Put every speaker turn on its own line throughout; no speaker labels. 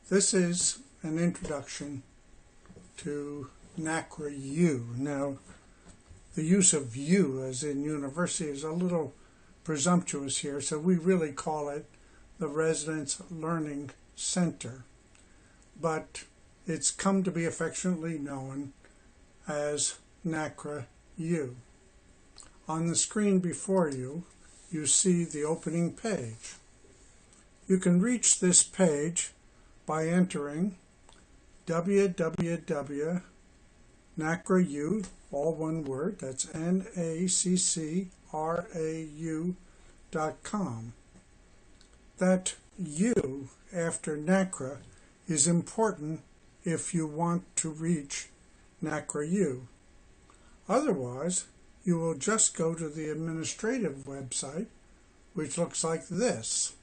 This is an introduction to NaCCRA-U. Now, the use of U as in university is a little presumptuous here, so we really call it the Residence Learning Center. But it's come to be affectionately known as NaCCRA-U. On the screen before you, you see the opening page. You can reach this page by entering www.NaCCRAU, all one word, that's NaCCRAU.com. That U after NaCCRA is important if you want to reach NaCCRA-U. Otherwise, you will just go to the administrative website, which looks like this.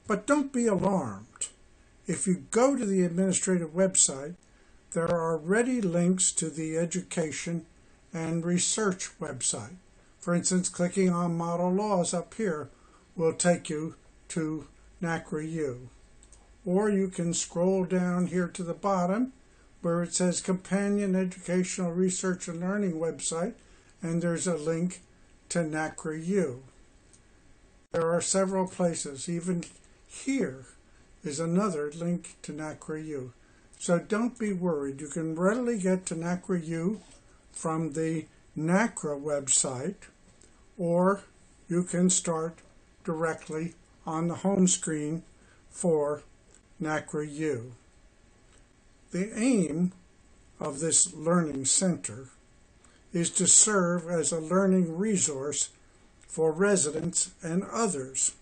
But don't be alarmed. If you go to the administrative website, there are already links to the education and research website. For instance, clicking on Model Laws up here will take you to NaCCRA-U. Or you can scroll down here to the bottom where it says Companion Educational Research and Learning website, and there's a link to NaCCRA-U. There are several places. Even here is another link to NaCCRA-U. So don't be worried. You can readily get to NaCCRA-U from the NaCCRA website, or you can start directly on the home screen for NaCCRA-U. The aim of this learning center is to serve as a learning resource for residents and others.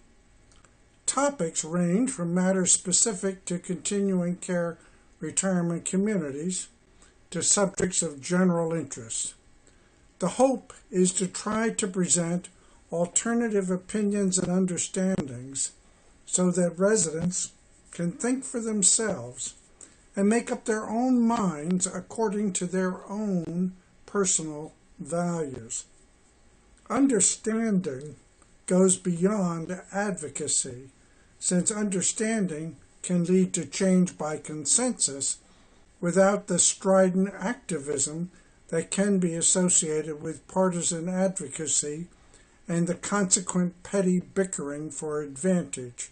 Topics range from matters specific to continuing care retirement communities to subjects of general interest. The hope is to try to present alternative opinions and understandings so that residents can think for themselves and make up their own minds according to their own personal values. Understanding goes beyond advocacy, since understanding can lead to change by consensus without the strident activism that can be associated with partisan advocacy and the consequent petty bickering for advantage.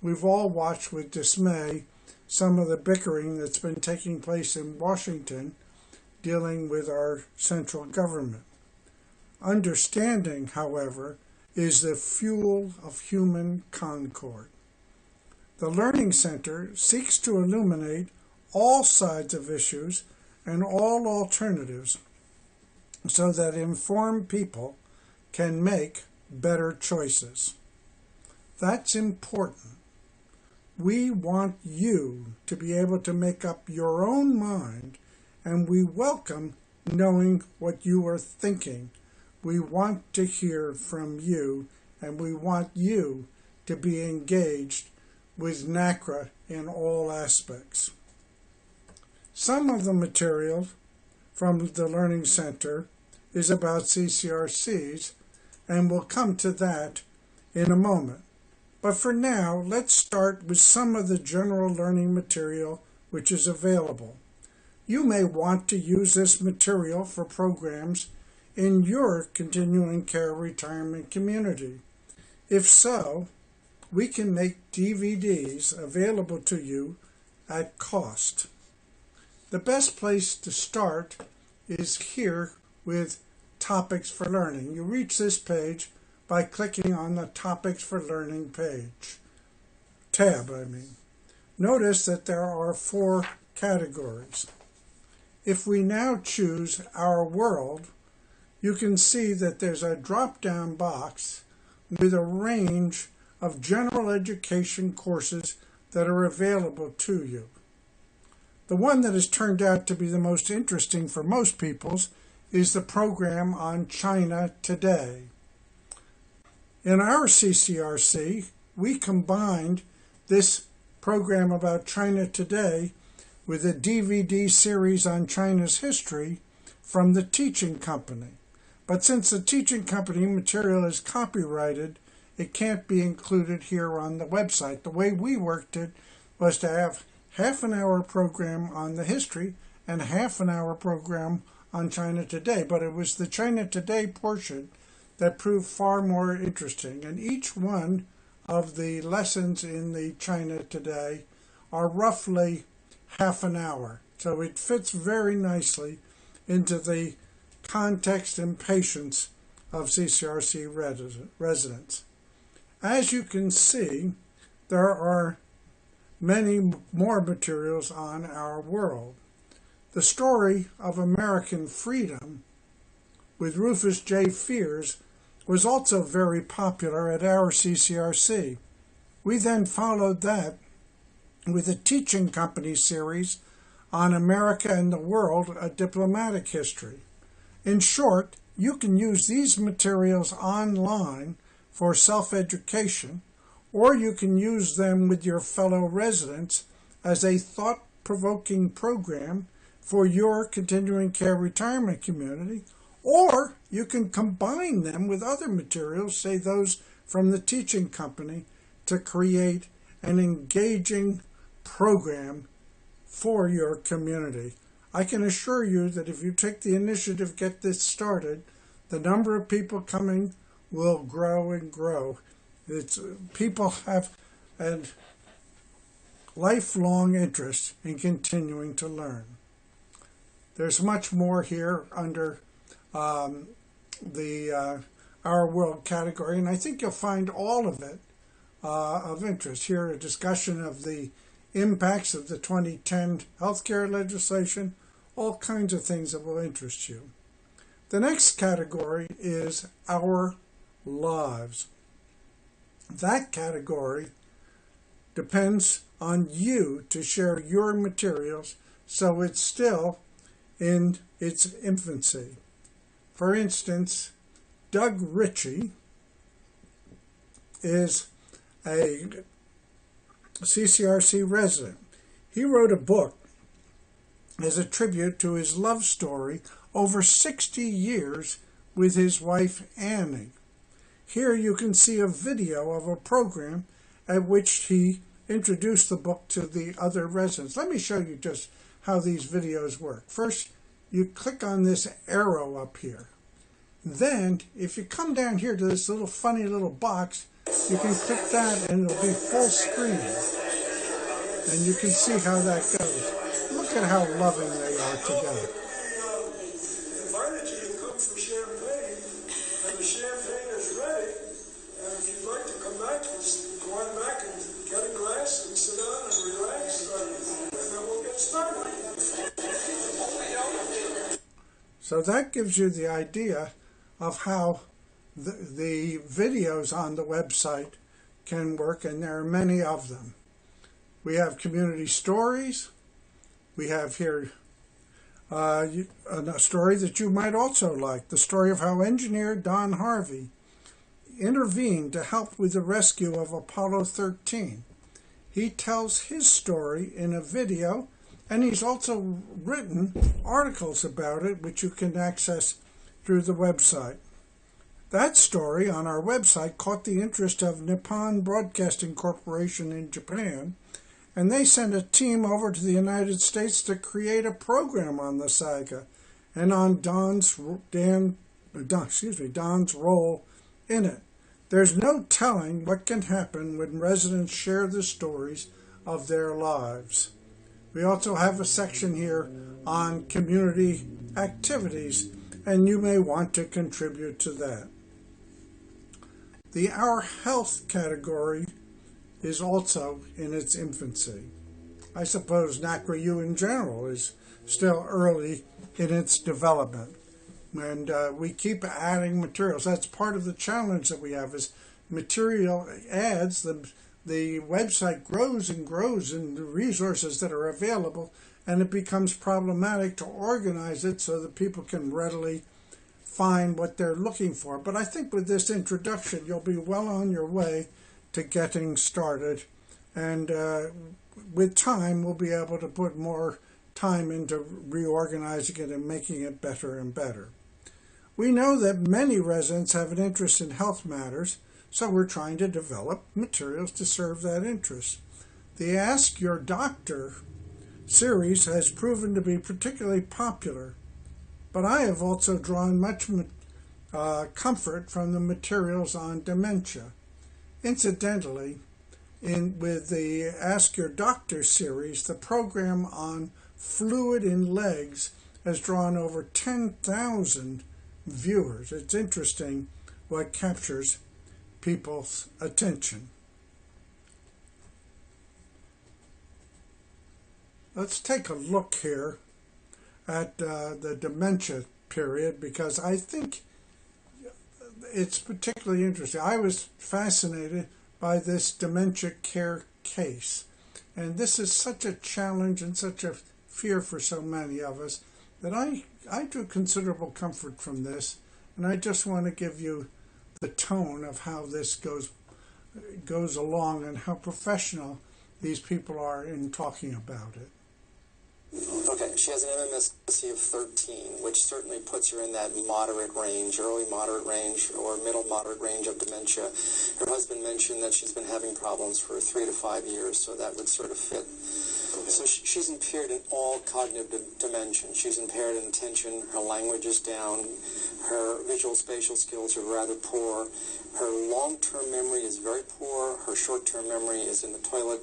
We've all watched with dismay some of the bickering that's been taking place in Washington dealing with our central government. Understanding, however, is the fuel of human concord. The Learning Center seeks to illuminate all sides of issues and all alternatives so that informed people can make better choices. That's important. We want you to be able to make up your own mind, and we welcome knowing what you are thinking. We want to hear from you, and we want you to be engaged with NaCCRA in all aspects. Some of the material from the Learning Center is about CCRCs, and we'll come to that in a moment. But for now, let's start with some of the general learning material which is available. You may want to use this material for programs in your continuing care retirement community. If so, we can make DVDs available to you at cost. The best place to start is here with Topics for Learning. You reach this page by clicking on the Topics for Learning tab. Notice that there are 4 categories. If we now choose Our World, you can see that there's a drop-down box with a range of general education courses that are available to you. The one that has turned out to be the most interesting for most people is the program on China Today. In our CCRC, we combined this program about China Today with a DVD series on China's history from the Teaching Company. But since the Teaching Company material is copyrighted, it can't be included here on the website. The way we worked it was to have half an hour program on the history and half an hour program on China Today. But it was the China Today portion that proved far more interesting. And each one of the lessons in the China Today are roughly half an hour. So it fits very nicely into the context and patience of CCRC residents. As you can see, there are many more materials on our world. The story of American freedom with Rufus J. Fears was also very popular at our CCRC. We then followed that with a teaching company series on America and the World, a Diplomatic History. In short, you can use these materials online for self-education, or you can use them with your fellow residents as a thought-provoking program for your continuing care retirement community, or you can combine them with other materials, say those from the teaching company, to create an engaging program for your community. I can assure you that if you take the initiative to get this started, the number of people coming will grow and grow. People have a lifelong interest in continuing to learn. There's much more here under the Our World category, and I think you'll find all of it of interest. Here, a discussion of the impacts of the 2010 healthcare legislation, all kinds of things that will interest you. The next category is Our Lives. That category depends on you to share your materials, so it's still in its infancy. For instance, Doug Ritchie is a CCRC resident. He wrote a book as a tribute to his love story over 60 years with his wife Annie. Here you can see a video of a program at which he introduced the book to the other residents. Let me show you just how these videos work. First, you click on this arrow up here. Then, if you come down here to this little funny little box, you can click that and it'll be full screen. And you can see how that goes. Look at how loving they are together.
Invited you to come for champagne, and the champagne is ready. And if you'd like to come back, just go on back and get a glass and sit down and relax, and then we'll get started.
So that gives you the idea of how the videos on the website can work, and there are many of them. We have community stories. We have here a story that you might also like, the story of how engineer Don Harvey intervened to help with the rescue of Apollo 13. He tells his story in a video, and he's also written articles about it, which you can access through the website. That story on our website caught the interest of Nippon Broadcasting Corporation in Japan, and they sent a team over to the United States to create a program on the saga and on Don's role in it. There's no telling what can happen when residents share the stories of their lives. We also have a section here on community activities, and you may want to contribute to that. The Our Health category is also in its infancy. I suppose NaCCRA in general is still early in its development, and we keep adding materials. That's part of the challenge that we have, is material adds. The website grows and grows in the resources that are available, and it becomes problematic to organize it so that people can readily find what they're looking for. But I think with this introduction, you'll be well on your way to getting started, and with time, we'll be able to put more time into reorganizing it and making it better and better. We know that many residents have an interest in health matters, so we're trying to develop materials to serve that interest. The Ask Your Doctor series has proven to be particularly popular, but I have also drawn much comfort from the materials on dementia. Incidentally, with the Ask Your Doctor series, the program on fluid in legs has drawn over 10,000 viewers. It's interesting what captures people's attention. Let's take a look here at the dementia period, because I think it's particularly interesting. I was fascinated by this dementia care case, and this is such a challenge and such a fear for so many of us that I drew considerable comfort from this, and I just want to give you the tone of how this goes along and how professional these people are in talking about it.
Okay, she has an MMSE of 13, which certainly puts her in that moderate range, early moderate range, or middle moderate range of dementia. Her husband mentioned that she's been having problems for 3 to 5 years, so that would sort of fit. So she's impaired in all cognitive dimensions. She's impaired in attention, her language is down, her visual spatial skills are rather poor, her long-term memory is very poor, her short-term memory is in the toilet,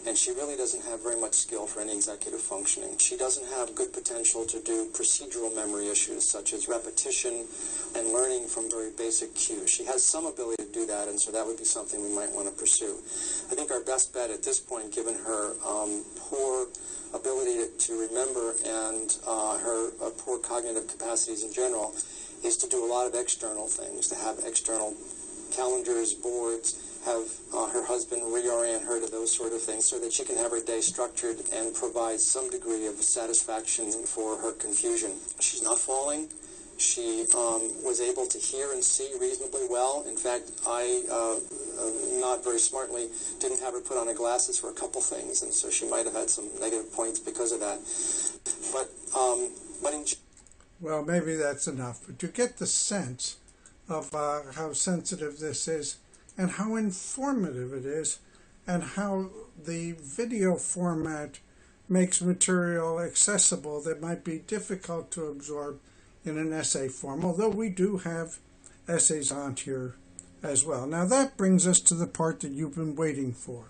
and she really doesn't have very much skill for any executive functioning. She doesn't have good potential to do procedural memory issues such as repetition and learning from very basic cues. She has some ability to do that, and so that would be something we might want to pursue. I think our best bet at this point, given her poor ability to remember and her poor cognitive capacities in general, is to do a lot of external things, to have external calendars, boards, have her husband reorient her to those sort of things so that she can have her day structured and provide some degree of satisfaction for her confusion. She's not falling. She was able to hear and see reasonably well. In fact, I, not very smartly, didn't have her put on her glasses for a couple things, and so she might have had some negative points because of that. But
well, maybe that's enough. But you get the sense of how sensitive this is and how informative it is, and how the video format makes material accessible that might be difficult to absorb in an essay form, although we do have essays on here as well. Now that brings us to the part that you've been waiting for.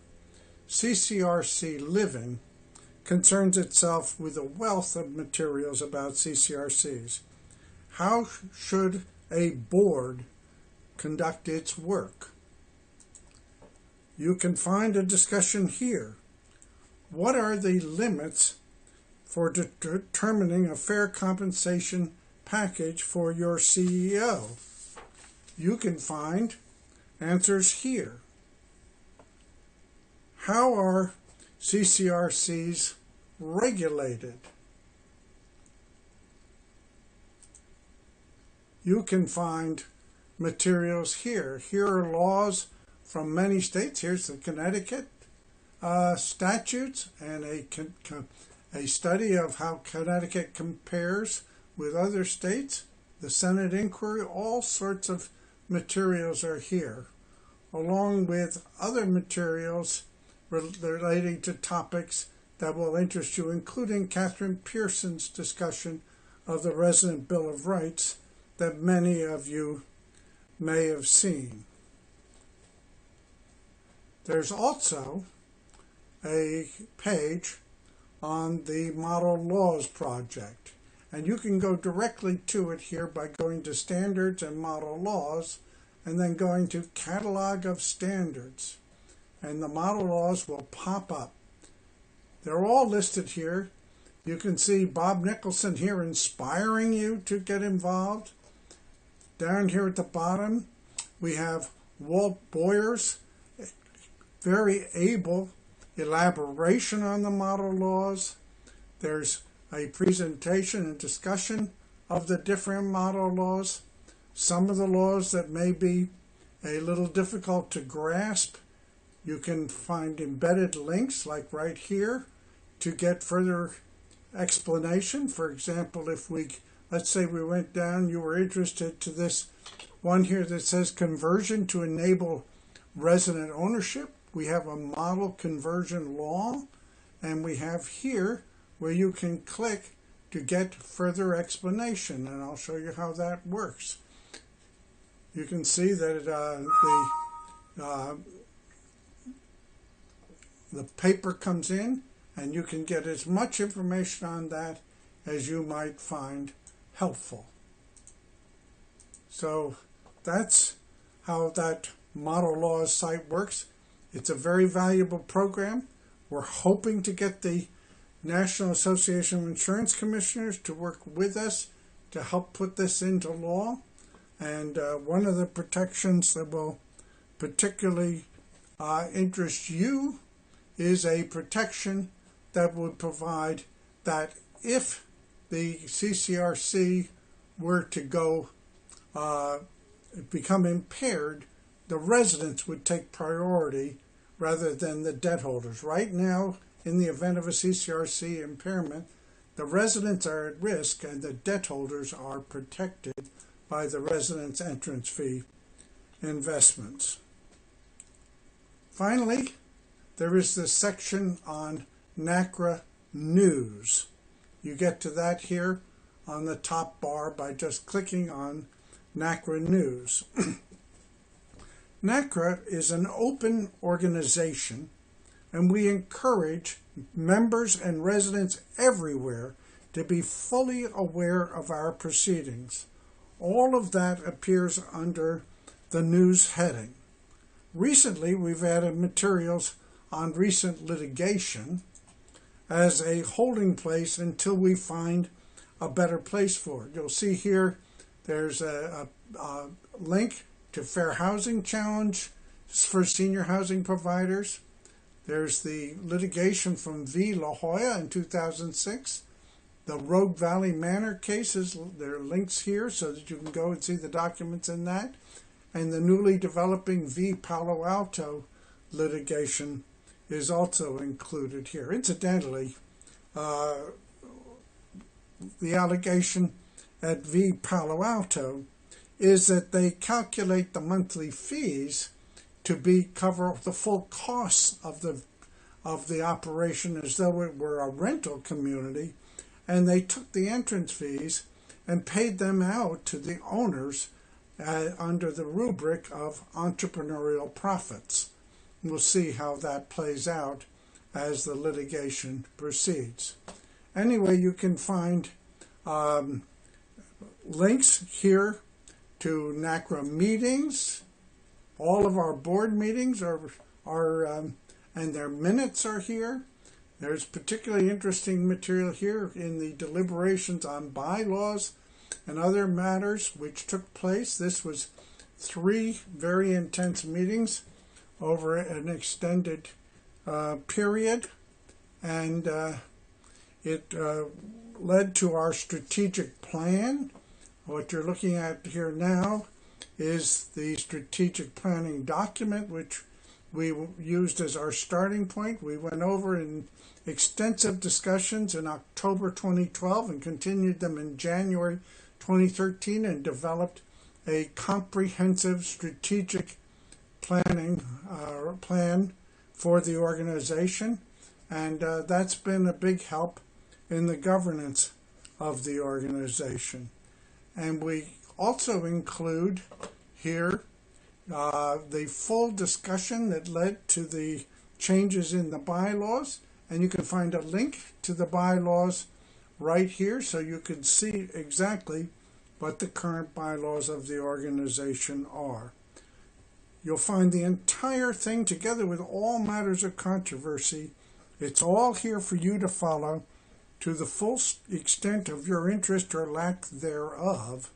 CCRC Living concerns itself with a wealth of materials about CCRCs. How should a board conduct its work? You can find a discussion here. What are the limits for determining a fair compensation package for your CEO? You can find answers here. How are CCRCs regulated? You can find materials here. Here are laws from many states. Here's the Connecticut statutes and a study of how Connecticut compares with other states. The Senate inquiry, all sorts of materials are here, along with other materials relating to topics that will interest you, including Catherine Pearson's discussion of the Resident Bill of Rights that many of you may have seen. There's also a page on the Model Laws Project, and you can go directly to it here by going to Standards and Model Laws and then going to Catalog of Standards, and the model laws will pop up. They're all listed here. You can see Bob Nicholson here inspiring you to get involved. Down here at the bottom, we have Walt Boyer's very able elaboration on the model laws. There's a presentation and discussion of the different model laws. Some of the laws that may be a little difficult to grasp, you can find embedded links like right here to get further explanation. For example, if let's say we went down, you were interested to this one here that says conversion to enable resident ownership. we have a model conversion law, and we have here where you can click to get further explanation, and I'll show you how that works. You can see that the paper comes in, and you can get as much information on that as you might find helpful. So that's how that Model Laws site works. It's a very valuable program. We're hoping to get the National Association of Insurance Commissioners to work with us to help put this into law. And one of the protections that will particularly interest you is a protection that would provide that if the CCRC were to go become impaired, the residents would take priority rather than the debt holders. Right now, in the event of a CCRC impairment, the residents are at risk and the debt holders are protected by the residents' entrance fee investments. Finally, there is this section on NaCCRA News. You get to that here on the top bar by just clicking on NaCCRA News. NaCCRA is an open organization, and we encourage members and residents everywhere to be fully aware of our proceedings. All of that appears under the news heading. Recently, we've added materials on recent litigation as a holding place until we find a better place for it. You'll see here there's a link to Fair Housing Challenge for senior housing providers. There's the litigation from V. La Jolla in 2006. The Rogue Valley Manor cases, there are links here so that you can go and see the documents in that. And the newly developing V. Palo Alto litigation is also included here. Incidentally, the allegation at V. Palo Alto is that they calculate the monthly fees to cover the full costs of the operation as though it were a rental community, and they took the entrance fees and paid them out to the owners under the rubric of entrepreneurial profits. We'll see how that plays out as the litigation proceeds. Anyway, you can find links here to NaCCRA meetings. All of our board meetings are and their minutes are here. There's particularly interesting material here in the deliberations on bylaws and other matters which took place. This was 3 very intense meetings over an extended period, and it led to our strategic plan. What you're looking at here now is the strategic planning document, which we used as our starting point. We went over in extensive discussions in October 2012 and continued them in January 2013 and developed a comprehensive strategic planning plan for the organization, and that's been a big help in the governance of the organization. And we also include here the full discussion that led to the changes in the bylaws, and you can find a link to the bylaws right here so you can see exactly what the current bylaws of the organization are. You'll find the entire thing together with all matters of controversy. It's all here for you to follow to the full extent of your interest or lack thereof.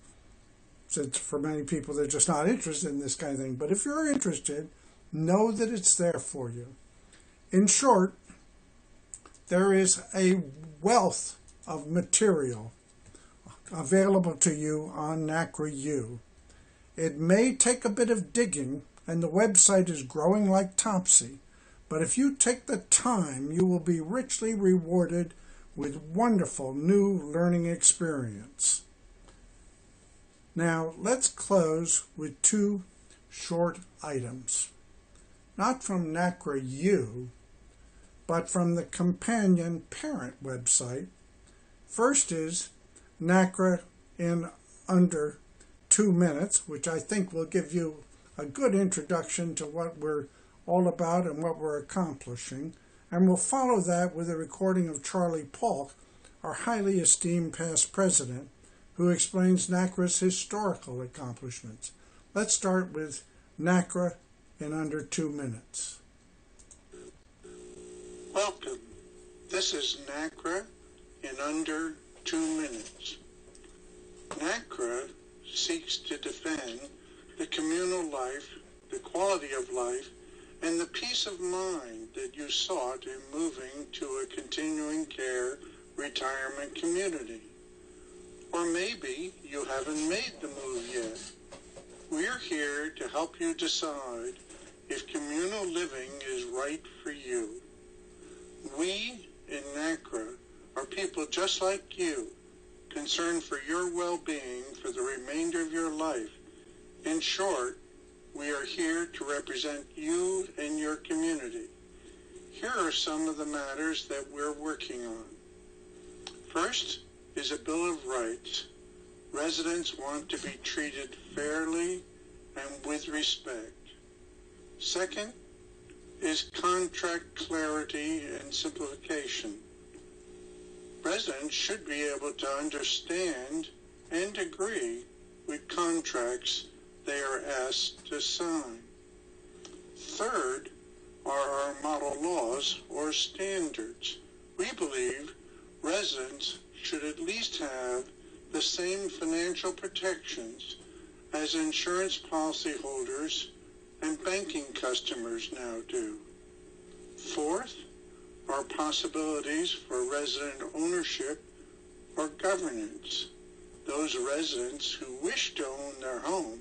Since for many people they're just not interested in this kind of thing. But if you're interested, know that it's there for you. In short, there is a wealth of material available to you on NaCCRA U. It may take a bit of digging, and the website is growing like topsy, but if you take the time, you will be richly rewarded with wonderful new learning experience. Now, let's close with 2 short items. not from NaCCRA U, but from the companion parent website. First is NaCCRA in under 2 minutes, which I think will give you a good introduction to what we're all about and what we're accomplishing. And we'll follow that with a recording of Charlie Polk, our highly esteemed past president, who explains NaCCRA's historical accomplishments. Let's start with NaCCRA in under 2 minutes.
Welcome. This is NaCCRA in under 2 minutes. NaCCRA seeks to defend the communal life, the quality of life, and the peace of mind that you sought in moving to a continuing care retirement community. Or maybe you haven't made the move yet. We're here to help you decide if communal living is right for you. We in NaCCRA are people just like you, concerned for your well-being for the remainder of your life. In short, we are here to represent you and your community. Here are some of the matters that we're working on. First is a Bill of Rights. Residents want to be treated fairly and with respect. Second is contract clarity and simplification. Residents should be able to understand and agree with contracts they are asked to sign. Third are our model laws or standards. We believe residents should at least have the same financial protections as insurance policyholders and banking customers now do. Fourth are possibilities for resident ownership or governance. Those residents who wish to own their home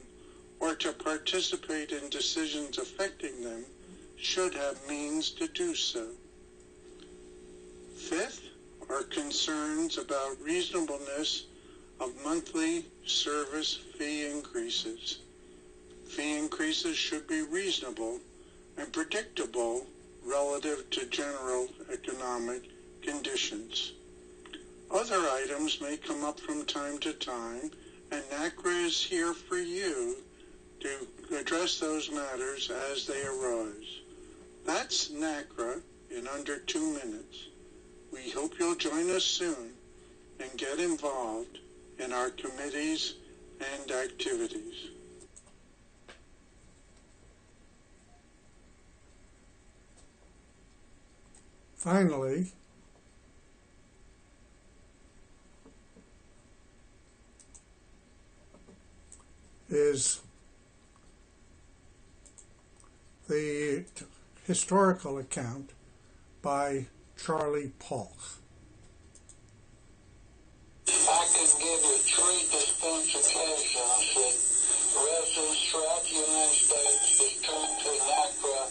or to participate in decisions affecting them should have means to do so. Fifth are concerns about reasonableness of monthly service fee increases. Fee increases should be reasonable and predictable relative to general economic conditions. Other items may come up from time to time, and NaCCRA is here for you to address those matters as they arise. That's NaCCRA in under 2 minutes. We hope you'll join us soon and get involved in our committees and activities.
Finally, is the historical account by Charlie Polk.
I can give you 3 distinct occasions that residents throughout the United States turned to NaCCRA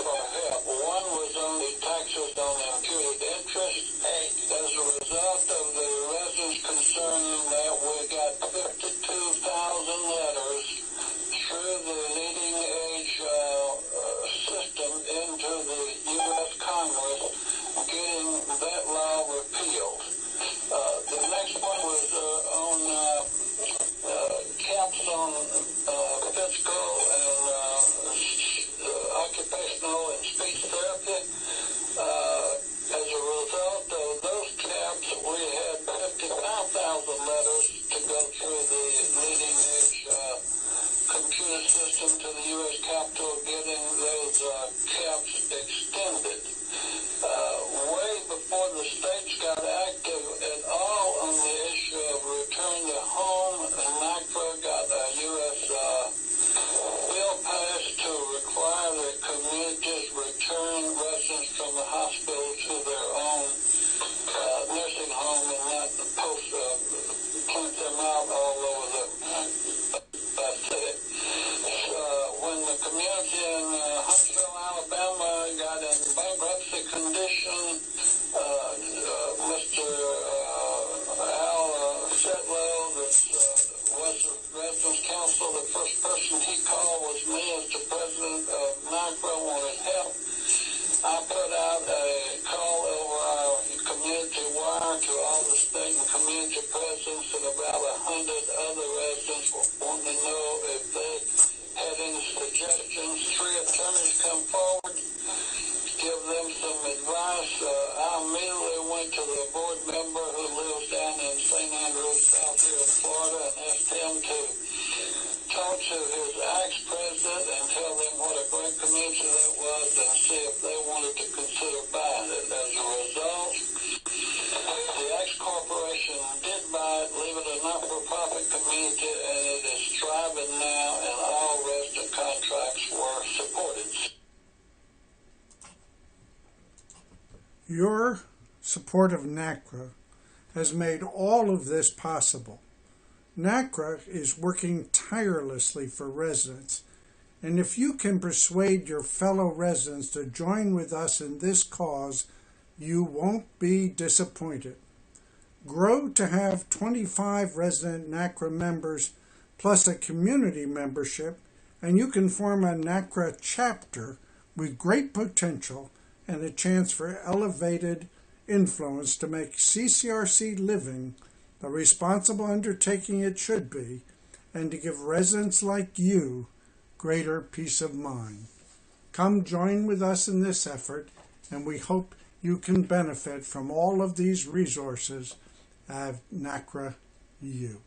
for help. One was on the taxes on the imputed interest. As a result of the residents concerning that, we got 52,000 letters through the leading age system into the U.S. Congress getting that law repealed. The next one was on caps on physical and occupational and speech therapy. As a result of those caps, we had 55,000 letters to go through the leading edge computer system to the U.S. Capitol getting those caps extended. Way before the states got active at all on the issue of return to home, NaCCRA got a U.S. bill passed to require that communities return residents from the hospital to their own nursing home and not plant them out all over the city. When the community in Huntsville, Alabama got in bankruptcy condition, Mr. Al Setlow, that was Residents Council. The first person he called was me as the president of NaCCRA, wanted help. I put out a call over our community wire to all the state and community presidents and about 100 other residents wanting to know if they had any suggestions. 3 attorneys come forward, give them some advice. I immediately went to the board member who lives down in St. Andrews, South here in Florida, and asked him to talk to his ex-president and tell them what a great community that was and see if they wanted to consider buying it. As a result, the ex-corporation did buy it, leave it a not-for-profit community, and it is thriving now, and all resident contracts were supported.
Your support of NaCCRA has made all of this possible. NaCCRA is working tirelessly for residents, and if you can persuade your fellow residents to join with us in this cause, you won't be disappointed. Grow to have 25 resident NaCCRA members plus a community membership, and you can form a NaCCRA chapter with great potential and a chance for elevated influence to make CCRC living the responsible undertaking it should be, and to give residents like you greater peace of mind. Come join with us in this effort, and we hope you can benefit from all of these resources at NaCCRA U.